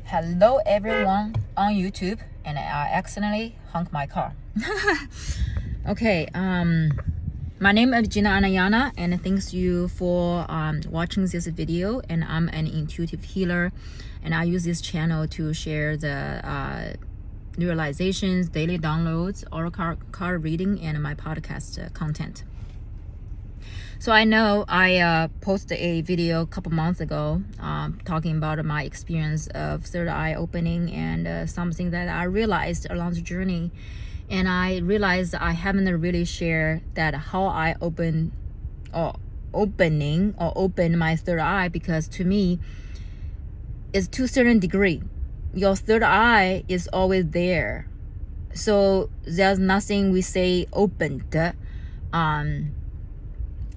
Hello everyone on YouTube, and I accidentally honked my car. Okay, my name is Gina Anayana, and thanks you for watching this video. And I'm an intuitive healer, and I use this channel to share the realizations, daily downloads, oracle card reading, and my podcast content. So I know I posted a video a couple months ago talking about my experience of third eye opening and something that I realized along the journey. And I realized I haven't really shared that how I open my third eye, because to me, it's to a certain degree. Your third eye is always there. So there's nothing we say opened.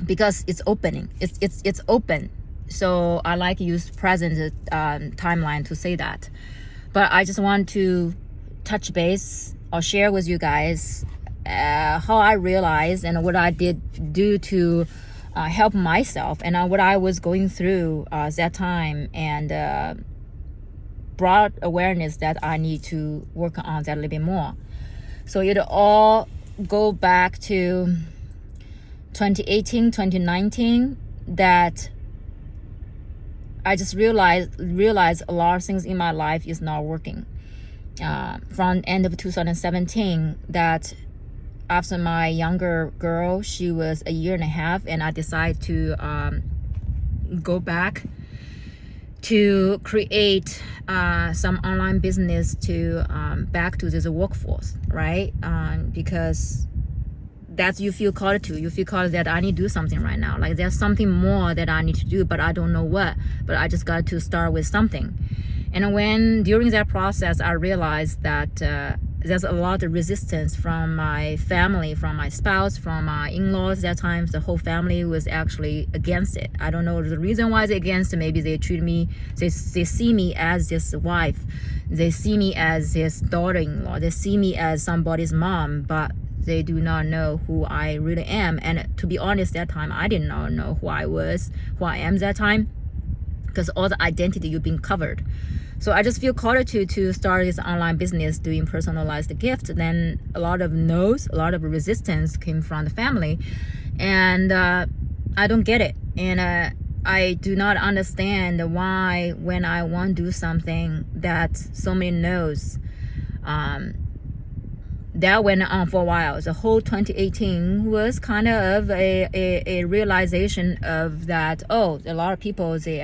Because it's opening, it's open. So I like to use present timeline to say that. But I just want to touch base or share with you guys how I realized and what I did do to help myself, and what I was going through that time, and brought awareness that I need to work on that a little bit more. So it all go back to 2018, 2019, that I just realized a lot of things in my life is not working. From end of 2017, that after my younger girl, she was a year and a half, and I decided to go back to create some online business to back to this workforce, right? Because that's you feel called that I need to do something right now. Like there's something more that I need to do, but I don't know what. But I just got to start with something. And when during that process, I realized that there's a lot of resistance from my family, from my spouse, from my in-laws. That time, the whole family was actually against it. I don't know the reason why they're against it. Maybe they treat me, they see me as this wife. They see me as his daughter-in-law. They see me as somebody's mom, but they do not know who I really am. And to be honest, that time I did not know who I am that time, because all the identity you've been covered. So I just feel called to start this online business doing personalized gifts. Then a lot of no's, a lot of resistance came from the family, and I don't get it. And I do not understand why when I want to do something that so many no's. That went on for a while. The whole 2018 was kind of a realization of that, oh, a lot of people, they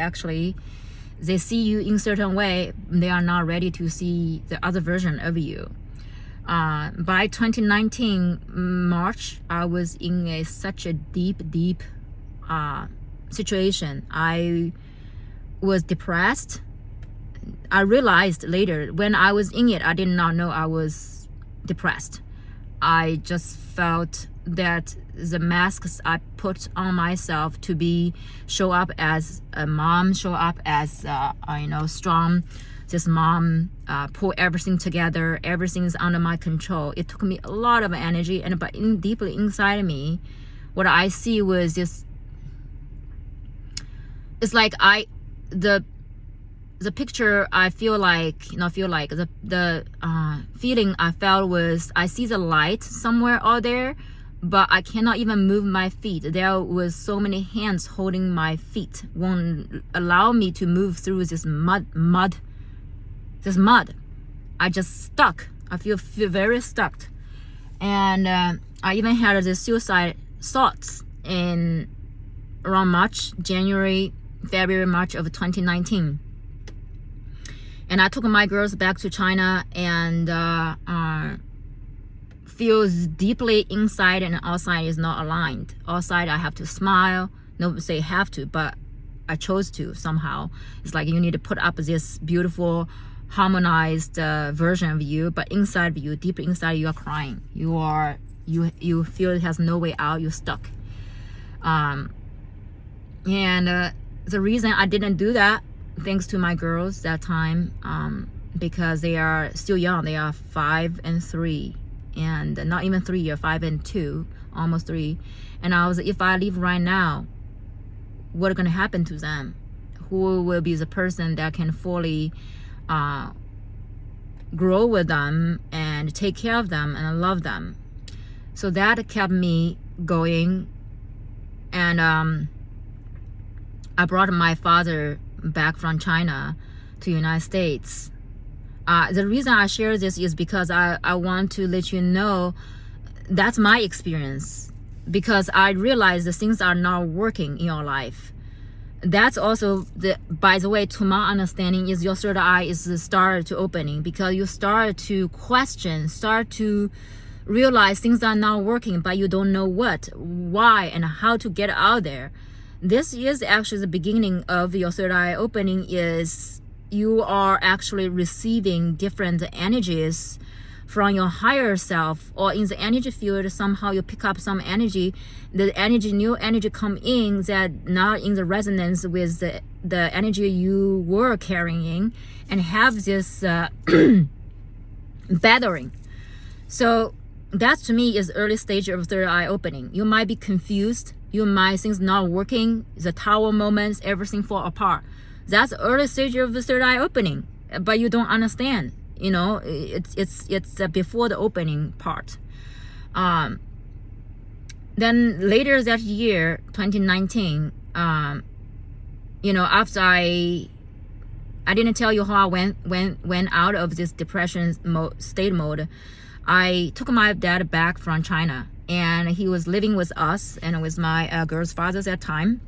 see you in a certain way. They are not ready to see the other version of you. By 2019 March, I was in such a deep situation. I was depressed. I realized later, when I was in it, I did not know I was depressed. I just felt that the masks I put on myself to show up as a mom, show up as strong, this mom, pull everything together, everything's under my control. It took me a lot of energy, but deeply inside of me, what I see was this. It's like the picture I the feeling I felt was, I see the light somewhere out there, but I cannot even move my feet. There was so many hands holding my feet, won't allow me to move through this mud. I just stuck. I feel very stuck. And I even had the suicide thoughts in around February, March of 2019. And I took my girls back to China, and feels deeply inside and outside is not aligned. Outside I have to smile. No say have to, but I chose to somehow. It's like you need to put up this beautiful, harmonized version of you, but inside of you, deep inside, you are crying. You feel it has no way out. You're stuck. And the reason I didn't do that, thanks to my girls that time, because they are still young. They are 5 and 3, and not even 3 years, 5 and 2, almost 3. And I was, if I leave right now, what's gonna happen to them? Who will be the person that can fully grow with them and take care of them and love them. So that kept me going. And I brought my father back from China to United States. The reason I share this is because I want to let you know that's my experience, because I realize the things are not working in your life. That's also, by the way, to my understanding, is your third eye is the start to opening, because you start to question, start to realize things are not working, but you don't know what, why, and how to get out there. This is actually the beginning of your third eye opening. Is you are actually receiving different energies from your higher self, or in the energy field, somehow you pick up some energy, the energy, new energy come in that not in the resonance with the energy you were carrying, and have this battering. So that to me is early stage of third eye opening. You might be confused, you might things not working, the tower moments, everything fall apart. That's early stage of the third eye opening, but you don't understand. You know, it's before the opening part. Then later that year, 2019, you know, after I didn't tell you how I went out of this depression state mode. I took my dad back from China, and he was living with us and with my girl's father at that time.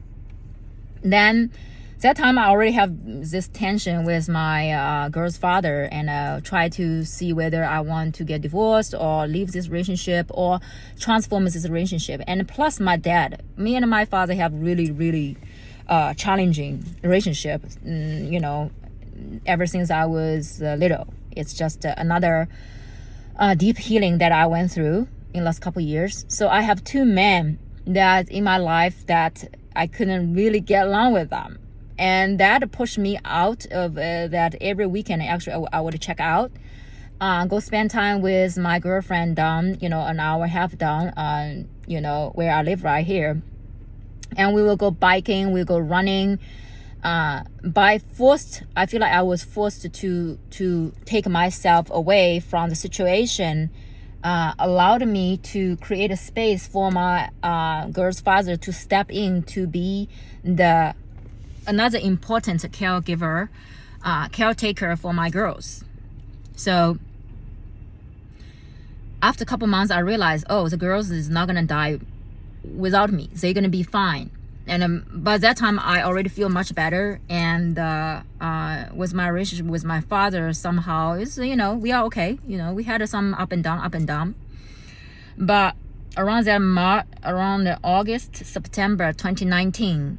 Then that time I already have this tension with my girl's father, and try to see whether I want to get divorced or leave this relationship or transform this relationship. And plus my dad, me and my father have really challenging relationship, you know, ever since I was little. It's just another deep healing that I went through in the last couple of years. So I have two men that in my life that I couldn't really get along with them. And that pushed me out of that. Every weekend, actually, I would check out, go spend time with my girlfriend down, you know, an hour and a half down, you know, where I live right here. And we will go biking, we go running. I feel like I was forced to take myself away from the situation, allowed me to create a space for my girl's father to step in to be another important caregiver, caretaker for my girls. So after a couple months, I realized, oh, the girls is not gonna die without me. They're gonna be fine. And by that time, I already feel much better. And with my relationship with my father, somehow it's, you know, we are okay. You know, we had some up and down. But around that around August, September 2019,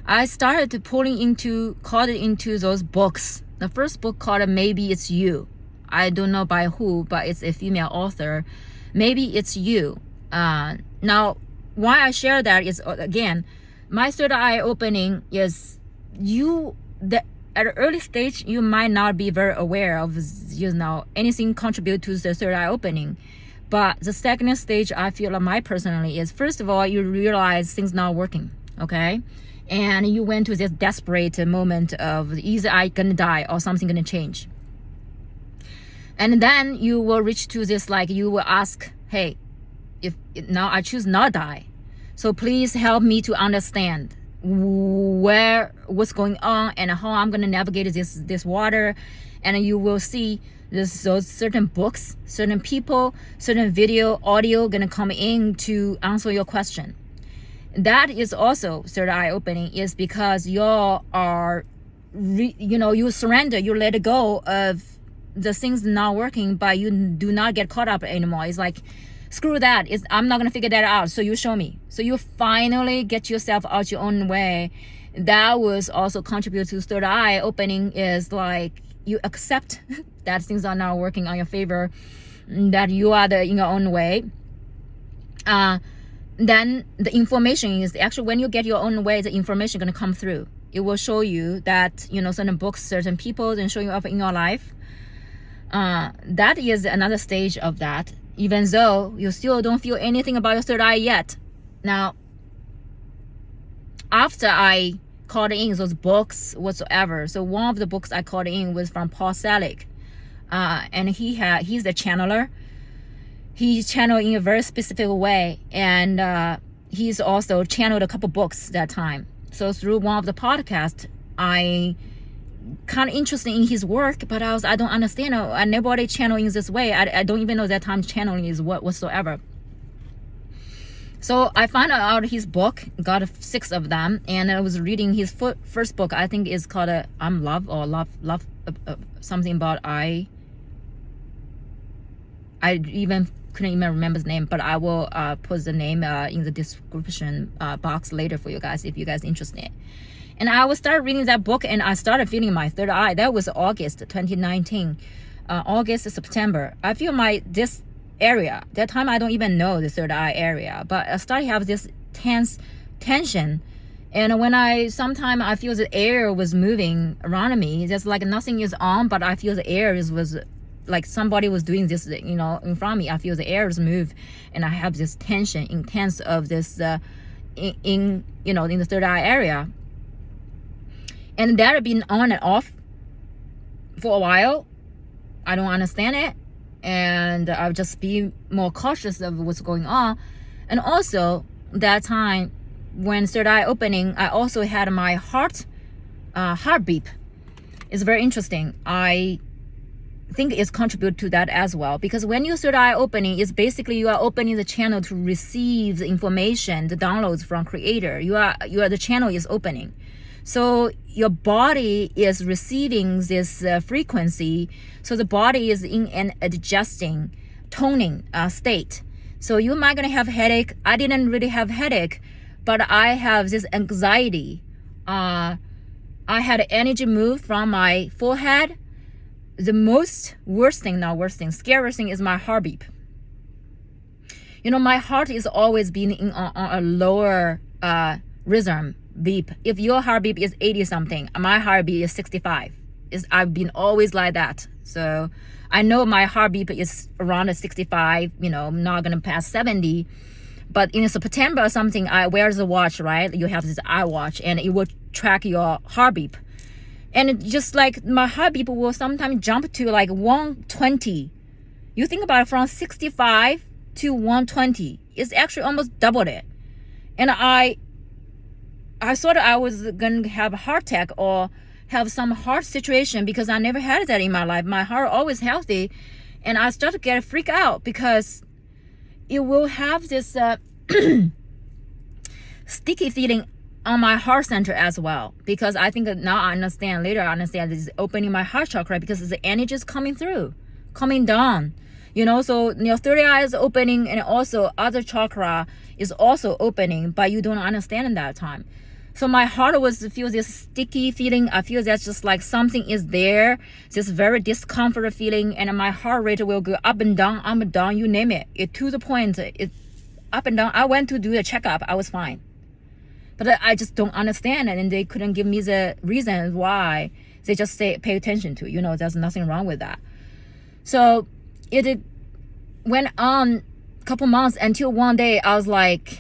I started caught into those books. The first book called Maybe It's You. I don't know by who, but it's a female author. Maybe It's You. Now, why I share that is, again, my third eye opening is at an early stage, you might not be very aware of, you know, anything contribute to the third eye opening. But the second stage, I feel like my personally is, first of all, you realize things not working, okay? And you went to this desperate moment of either I gonna die or something gonna change. And then you will reach to this, like, you will ask, hey, if now I choose not die, so please help me to understand what's going on and how I'm gonna navigate this water. And you will see those certain books, certain people, certain video, audio gonna come in to answer your question. That is also third eye opening, is because you are, you surrender, you let go of the things not working, but you do not get caught up anymore. It's like, screw that, I'm not gonna figure that out, so you show me. So you finally get yourself out your own way. That was also contribute to third eye opening, is like you accept that things are not working on your favor, that you are in your own way. Then the information is actually, when you get your own way, the information gonna come through. It will show you that, certain books, certain people, and show you up in your life. That is another stage of that, even though you still don't feel anything about your third eye yet. Now, after I called in those books whatsoever. So one of the books I called in was from Paul Selig, and he's the channeler. He channeled in a very specific way, and he's also channeled a couple books that time. So through one of the podcasts, I kind of interested in his work, but I don't understand. Nobody channeling this way. I don't even know that time channeling is what whatsoever. So I found out his book, got 6 of them, and I was reading his first book. I think is called I'm Love, or Love, something about I even couldn't even remember the name, but I will put the name in the description box later for you guys if you guys interested. And I will start reading that book, and I started feeling my third eye. That was August 2019, August, September. I feel this area. That time I don't even know the third eye area, but I started to have this tension. And when sometimes I feel the air was moving around me, just like nothing is on, but I feel the air was like somebody was doing this, in front of me. I feel the air is move, and I have this tension, intense of this in the third eye area. And that had been on and off for a while. I don't understand it. And I'll just be more cautious of what's going on. And also, that time when third eye opening, I also had my heartbeat. It's very interesting. I think it's contribute to that as well, because when you third eye opening, it's basically you are opening the channel to receive the information, the downloads from creator. The channel is opening. So your body is receiving this frequency. So the body is in an adjusting, toning state. So you might gonna have headache. I didn't really have headache, but I have this anxiety. I had energy move from my forehead. The scariest thing is my heartbeat. My heart is always been on a lower rhythm beep. If your heartbeat is 80 something, my heartbeat is 65. I've been always like that. So I know my heartbeat is around 65, I'm not gonna pass 70. But in September or something, I wear the watch, right? You have this iWatch, and it will track your heartbeat. And it just like my heartbeat will sometimes jump to like 120. You think about it, from 65 to 120. It's actually almost doubled it. And I thought I was going to have a heart attack or have some heart situation, because I never had that in my life. My heart always healthy. And I started to get freaked out because it will have this sticky feeling on my heart center as well. Because I think later I understand this is opening my heart chakra, because the energy is coming through, coming down. So your third eye is opening, and also other chakra is also opening, but you don't understand in that time. So my heart feel this sticky feeling. I feel that's just like something is there, this very discomfort feeling, and my heart rate will go up and down, you name it. It to the point, it up and down. I went to do a checkup, I was fine. But I just don't understand it, and they couldn't give me the reason why. They just say, pay attention to, there's nothing wrong with that. So it went on a couple months until one day I was like,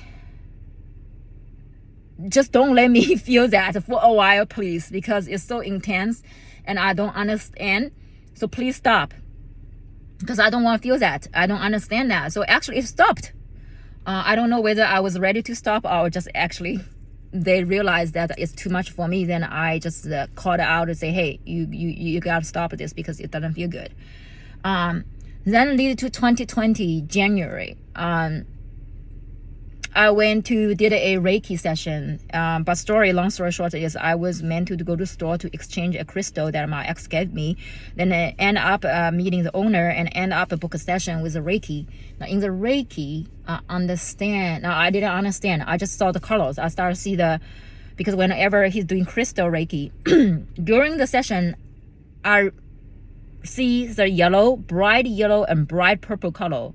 just don't let me feel that for a while, please, because it's so intense and I don't understand. So please stop, because I don't want to feel that. I don't understand that. So actually it stopped. I don't know whether I was ready to stop or just actually they realized that it's too much for me. Then I just called out and say, hey, you gotta stop this because it doesn't feel good. Then lead to 2020 January. I did a Reiki session. But long story short is I was meant to go to the store to exchange a crystal that my ex gave me. Then I end up meeting the owner and end up book a session with the Reiki. Now in the Reiki, I didn't understand. I just saw the colors. I started to see because whenever he's doing crystal Reiki, during the session, I see the bright yellow and bright purple color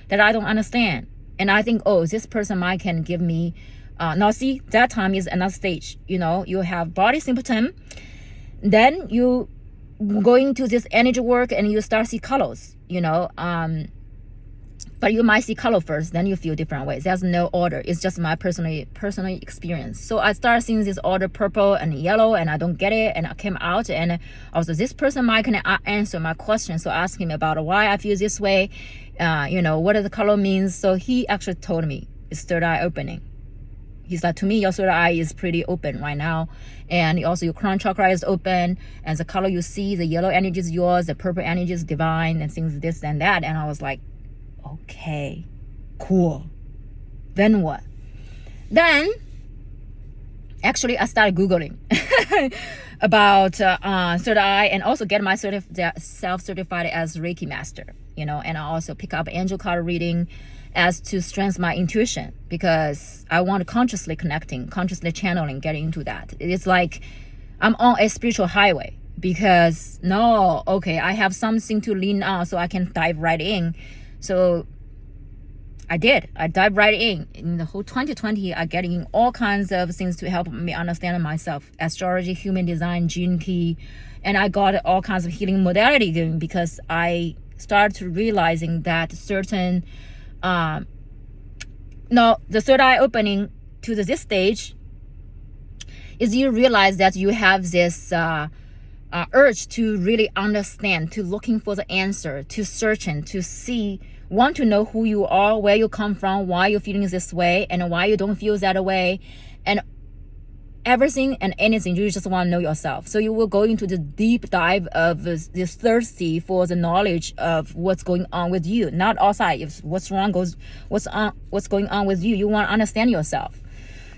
that I don't understand. And I think, this person can give me, now see, that time is another stage. You have body symptom, then you go into this energy work and you start see colors, But you might see color first, then you feel different ways. There's no order. It's just my personal experience. So I started seeing this order, purple and yellow, and I don't get it. And I came out, and I was like, this person might can answer my question. So I asked him about why I feel this way, what does the color means. So he actually told me it's third eye opening. He's like, to me, your third eye is pretty open right now. And also your crown chakra is open. And the color you see, the yellow energy is yours, the purple energy is divine, and things this and that. And I was like, okay, cool. Then what? Then, actually, I started Googling about third eye, and also get my self-certified as Reiki master, and I also pick up angel card reading as to strengthen my intuition, because I want to consciously connecting, consciously channeling, getting into that. It's like I'm on a spiritual highway, because I have something to lean on, so I can dive right in. So I did. I dived right in. In the whole 2020, I get in all kinds of things to help me understand myself. Astrology, human design, gene key. And I got all kinds of healing modality going, because I started realizing that certain, the third eye opening to this stage is you realize that you have this urge to really understand, to looking for the answer, to searching, to see, want to know who you are, where you come from, why you're feeling this way, and why you don't feel that way, and everything and anything. You just want to know yourself. So you will go into the deep dive of this thirsty for the knowledge of what's going on with you, not outside. If what's going on with you, you want to understand yourself.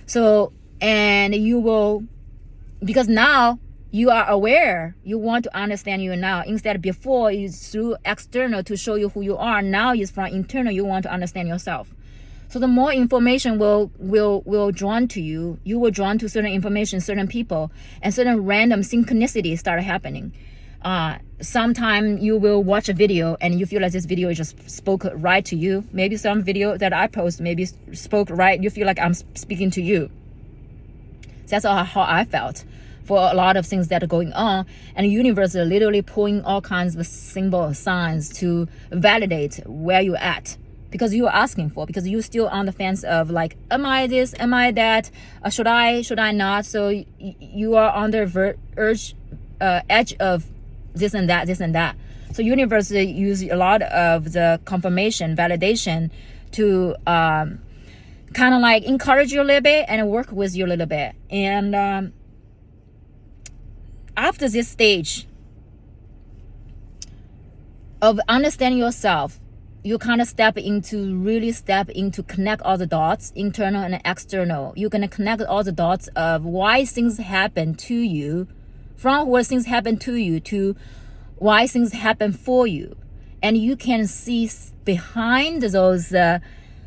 So, and you will, because now you are aware, you want to understand you now. Instead, before it's through external to show you who you are. Now it's from internal, you want to understand yourself. So the more information will drawn to you. You will drawn to certain information, certain people, and certain random synchronicities start happening. Sometime you will watch a video and you feel like this video just spoke right to you. Maybe some video that I post maybe spoke right. You feel like I'm speaking to you. That's how I felt for a lot of things that are going on, and the universe is literally pulling all kinds of symbol signs to validate where you're at, because you're asking for, because you're still on the fence of like, am I this, am I that, should I not? So you are on the edge of this and that. So universe use a lot of the confirmation, validation to kind of like encourage you a little bit and work with you a little bit. And after this stage of understanding yourself, you kind of step into connect all the dots, internal and external. You're going to connect all the dots of why things happen to you, from where things happen to you to why things happen for you. And you can see behind those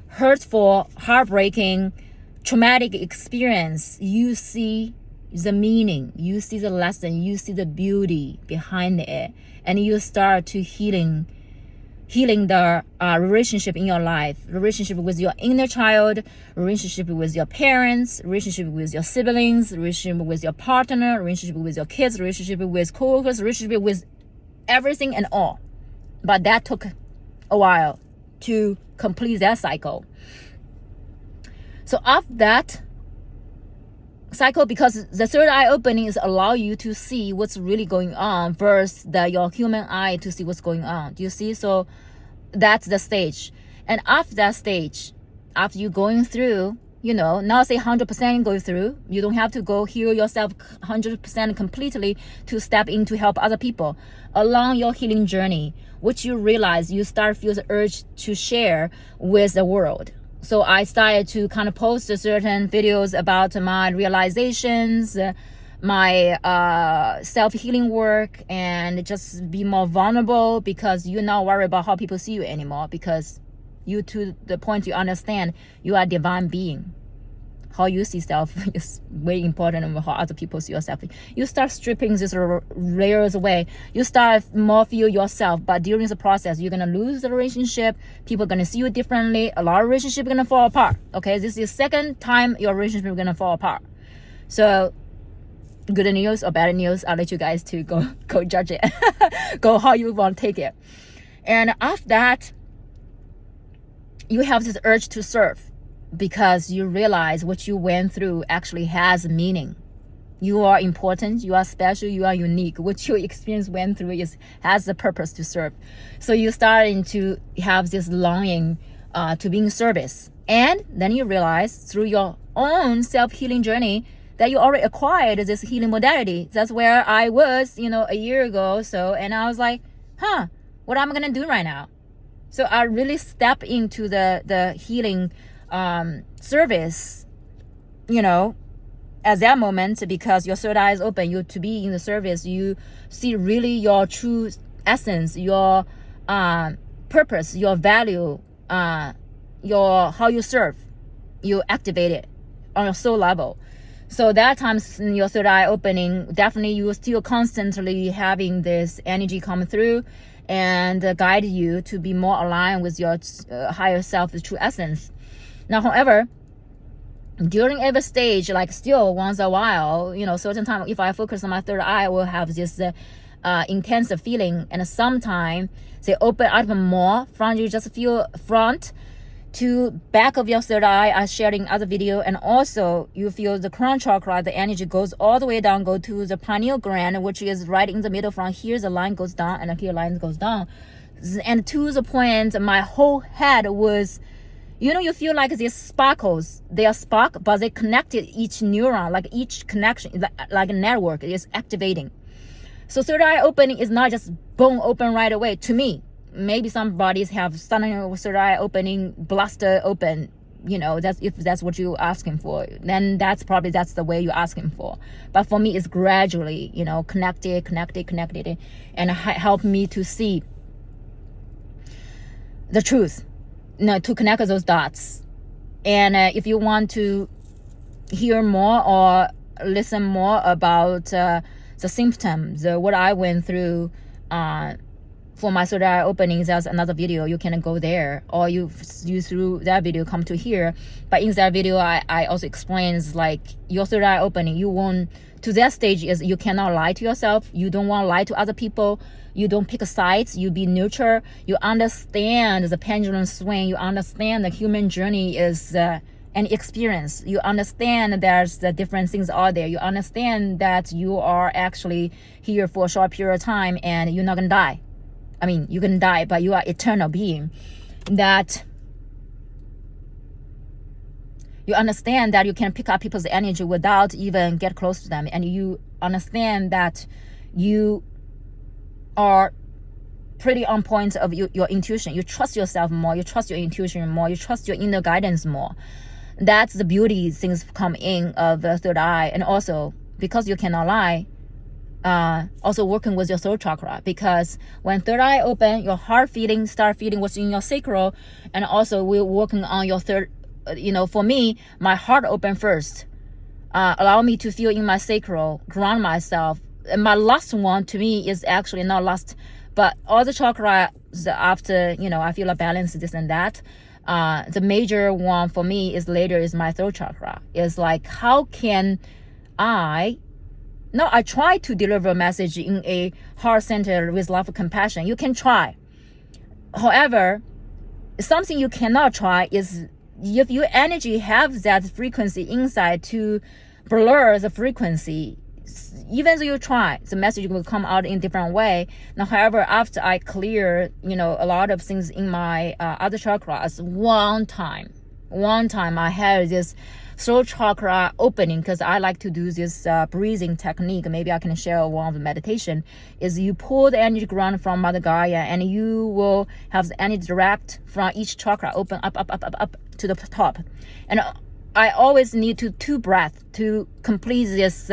hurtful, heartbreaking, traumatic experience, you see the meaning, you see the lesson, you see the beauty behind it, and you start to healing the relationship in your life, relationship with your inner child, relationship with your parents, relationship with your siblings, relationship with your partner, relationship with your kids, relationship with coworkers, relationship with everything and all. But that took a while to complete that cycle. So after that cycle, because the third eye opening is allow you to see what's really going on versus your human eye to see what's going on. Do you see? So that's the stage. And after that stage, after you going through, not say 100% go through, you don't have to go heal yourself 100% completely to step in to help other people. Along your healing journey, which you realize, you start feel the urge to share with the world. So I started to kind of post certain videos about my realizations, my self-healing work, and just be more vulnerable, because you're not worried about how people see you anymore, because you, to the point you understand, you are a divine being. How you see self is way important than how other people see yourself. You start stripping these layers away. You start more feel yourself, but during the process, you're gonna lose the relationship. People are gonna see you differently. A lot of relationships are gonna fall apart. Okay, this is the second time your relationship is gonna fall apart. So, good news or bad news, I'll let you guys to go judge it. Go how you want to take it. And after that, you have this urge to serve because you realize what you went through actually has meaning. You are important, you are special, you are unique. What your experience went through has the purpose to serve. So you're starting to have this longing to be in service. And then you realize through your own self-healing journey that you already acquired this healing modality. That's where I was, a year ago. And I was like, what am I going to do right now? So I really step into the healing service, at that moment, because your third eye is open, you to be in the service, you see really your true essence, your purpose, your value, your how you serve, you activate it on your soul level. So that times in your third eye opening, definitely you are still constantly having this energy come through and guide you to be more aligned with your higher self, the true essence. Now, however, during every stage, like still once a while, certain time, if I focus on my third eye, I will have this intense feeling. And sometimes they open up more from you just feel front to back of your third eye. I shared in other video. And also you feel the crown chakra, the energy goes all the way down, go to the pineal gland, which is right in the middle. From here, the line goes down and here line goes down. And to the point, my whole head was, you feel like these sparkles, they are spark, but they connected each neuron, like each connection, like a network is activating. So third eye opening is not just boom, open right away. To me, maybe some bodies have sudden third eye opening, blaster open, that's if that's what you're asking for, then that's the way you're asking for. But for me, it's gradually, connected, and help me to see the truth. To connect those dots. And if you want to hear more or listen more about the symptoms, what I went through for my third eye openings, there's another video. You can go there, or you through that video come to here. But in that video, I also explains like your third eye opening. You want to that stage is you cannot lie to yourself. You don't want to lie to other people. You don't pick sides. You be neutral. You understand the pendulum swing. You understand the human journey is an experience. You understand there's the different things out there. You understand that you are actually here for a short period of time and you're not going to die. I mean, you can die, but you are eternal being. That you understand that you can pick up people's energy without even get close to them. And you understand that you are pretty on point of your intuition. You trust yourself more. You trust your intuition more. You trust your inner guidance more. That's the beauty things come in of the third eye. And also, because you cannot lie, also working with your throat chakra. Because when third eye open, your heart start feeling what's in your sacral. And also we're working on your third, for me, my heart open first. Allow me to feel in my sacral, ground myself. And my last one to me is actually not last, but all the chakras after, I feel a balance, this and that. The major one for me is later is my throat chakra. It's like, how can I try to deliver a message in a heart center with love and compassion. You can try. However, something you cannot try is if your energy have that frequency inside to blur the frequency. Even though you try, the message will come out in a different way. Now, however, after I clear, a lot of things in my other chakras, one time I had this throat chakra opening, because I like to do this breathing technique. Maybe I can share one of the meditation. Is you pull the energy ground from Mother Gaia, and you will have the energy direct from each chakra open up to the top. And I always need two breaths to complete this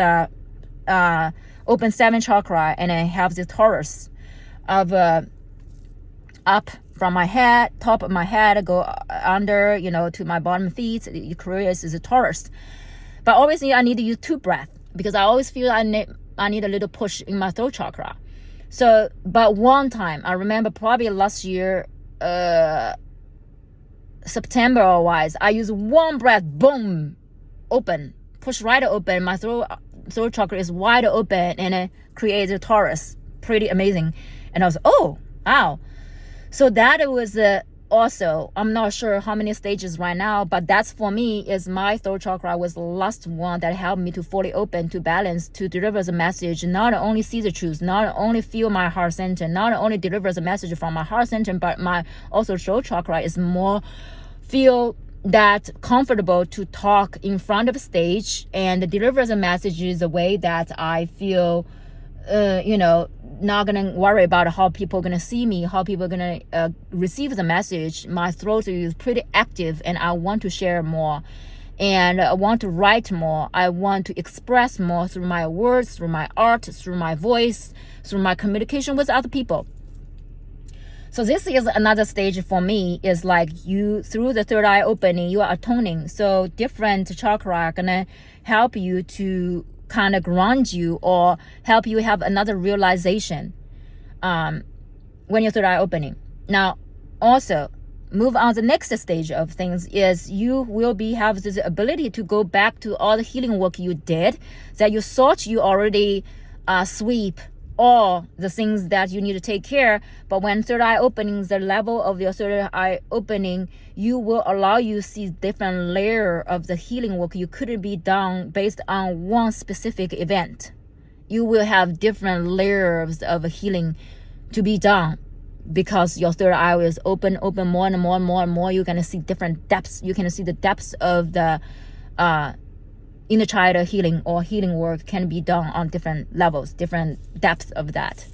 open 7 chakra, and I have the torus of up from my head, top of my head, go under, to my bottom feet. It creates the torus. But always I need to use 2 breaths, because I always feel I need a little push in my throat chakra. So, but one time, I remember probably last year, September wise, I use 1 breath, boom, open, push right open. My throat chakra is wide open, and it creates a torus. Pretty amazing. And I was, oh, wow. So that was also, I'm not sure how many stages right now, but that's for me is my throat chakra was the last one that helped me to fully open, to balance, to deliver the message, not only see the truth, not only feel my heart center, not only deliver the message from my heart center, but my also throat chakra is more feel that comfortable to talk in front of a stage and deliver the message the way that I feel, not gonna worry about how people are gonna see me, how people are gonna receive the message. My throat is pretty active, and I want to share more, and I want to write more. I want to express more through my words, through my art, through my voice, through my communication with other people. So this is another stage for me, is like you, through the third eye opening, you are atoning. So different chakra are gonna help you to kind of ground you or help you have another realization when your third eye opening. Now, also move on the next stage of things is you will have this ability to go back to all the healing work you did that you thought you already sweep all the things that you need to take care. But when third eye opening, the level of your third eye opening, you will allow you to see different layer of the healing work you couldn't be done based on one specific event. You will have different layers of healing to be done because your third eye is open more and more and more and more. You're going to see different depths. You can see the depths of the inner child healing or healing work can be done on different levels, different depths of that.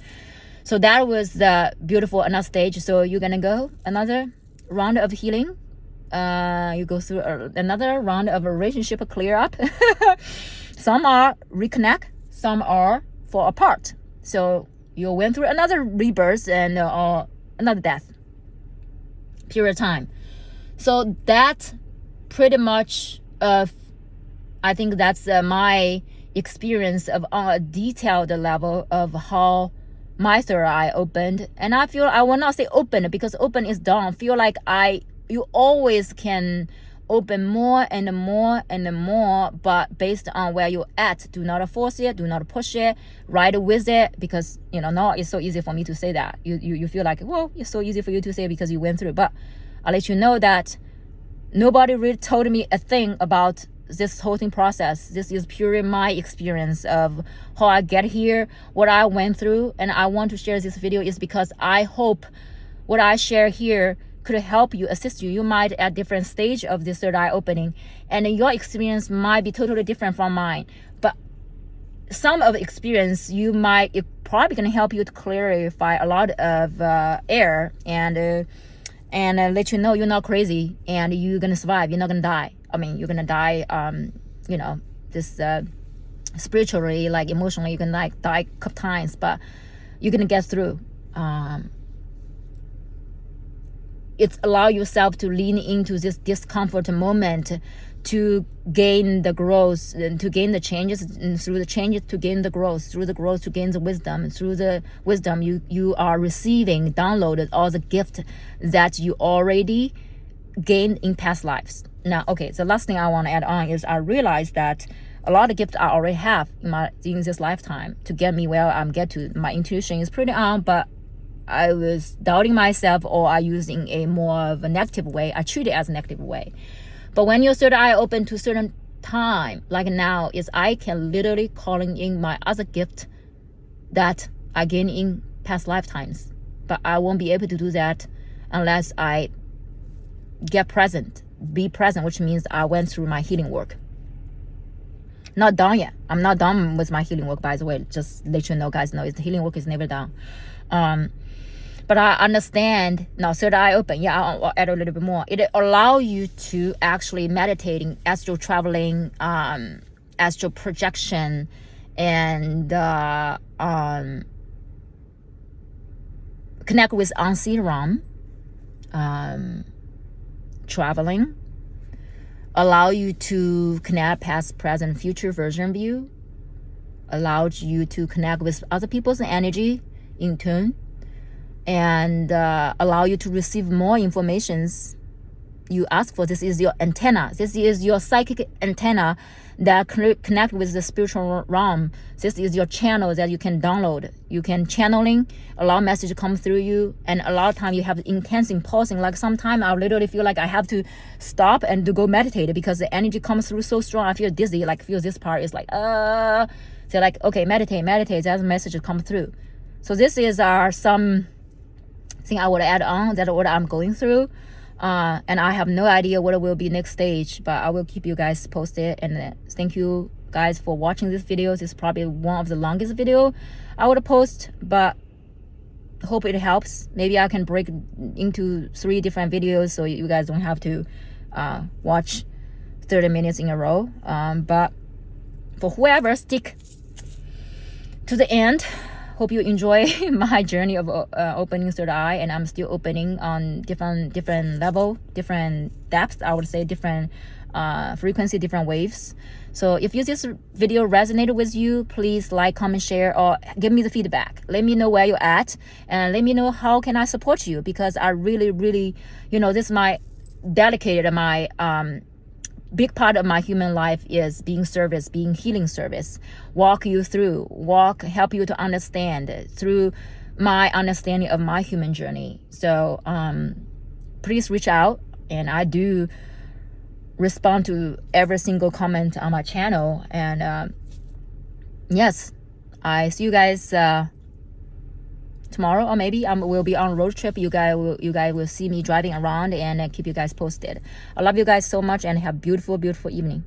So that was the beautiful another stage. So you're gonna go another round of healing. You go through another round of a relationship clear up. Some are reconnect, some are fall apart. So you went through another rebirth and another death period of time. So that pretty much I think that's my experience of on a detailed level of how my third eye opened. And I feel, I will not say open because open is done. Feel like you always can open more and more and more, but based on where you're at. Do not force it, do not push it, ride with it, because now it's so easy for me to say that. You feel like, well, it's so easy for you to say because you went through it. But I'll let you know that nobody really told me a thing about this whole thing process. This is purely my experience of how I get here, what I went through. And I want to share this video is because I hope what I share here could help you, assist you. You might at different stage of this third eye opening, and your experience might be totally different from mine. But some of the experience it probably going to help you to clarify a lot of air and let you know you're not crazy and you're going to survive. You're not going to die. I mean, you're going to die, this spiritually, like emotionally, you're going to die a couple times, but you're going to get through. It's allow yourself to lean into this discomfort moment to gain the growth and to gain the changes, and through the changes to gain the growth, through the growth to gain the wisdom, and through the wisdom you are receiving, downloaded all the gift that you already gained in past lives. Now, okay, the last thing I want to add on is I realized that a lot of gifts I already have in this lifetime to get me where I'm get to. My intuition is pretty on, but I was doubting myself, or I using a more of a negative way. I treat it as a negative way. But when your third eye open to certain time, like now, is I can literally calling in my other gift that I gained in past lifetimes. But I won't be able to do that unless I be present, which means I went through my healing work. Not done yet. I'm not done with my healing work, by the way. Just let you know, guys, know the healing work is never done. But I understand now. Third eye open. Yeah, I'll add a little bit more. It allow you to actually meditating, astral traveling, astral projection, and connect with unseen realm. Traveling allow you to connect past, present, future version of you. Allows you to connect with other people's energy in turn, and allow you to receive more informations you ask for. This is your antenna. This is your psychic antenna that connect with the spiritual realm. This is your channel that you can download. You can channeling, allow message to come through you, and a lot of time you have intense impulsing. Like sometimes I literally feel like I have to stop and to go meditate because the energy comes through so strong. I feel dizzy, like feel this part is like so like, okay, meditate. That message to come through. So this is some thing I would add on. That's what I'm going through. And I have no idea what will be next stage, but I will keep you guys posted. And thank you guys for watching this video. This is probably one of the longest video I would post, but hope it helps. Maybe I can break into 3 different videos so you guys don't have to watch 30 minutes in a row. But for whoever stick to the end, hope you enjoy my journey of opening third eye, and I'm still opening on different level, different depths, I would say, different frequency, different waves. So if this video resonated with you, please like, comment, share, or give me the feedback. Let me know where you're at, and let me know how can I support you, because I really, this is my dedicated, my big part of my human life is being service, being healing service, help you to understand through my understanding of my human journey. So please reach out, and I do respond to every single comment on my channel. And yes, I see you guys tomorrow, or maybe we'll be on road trip. You guys will see me driving around, and keep you guys posted. I love you guys so much, and have beautiful evening.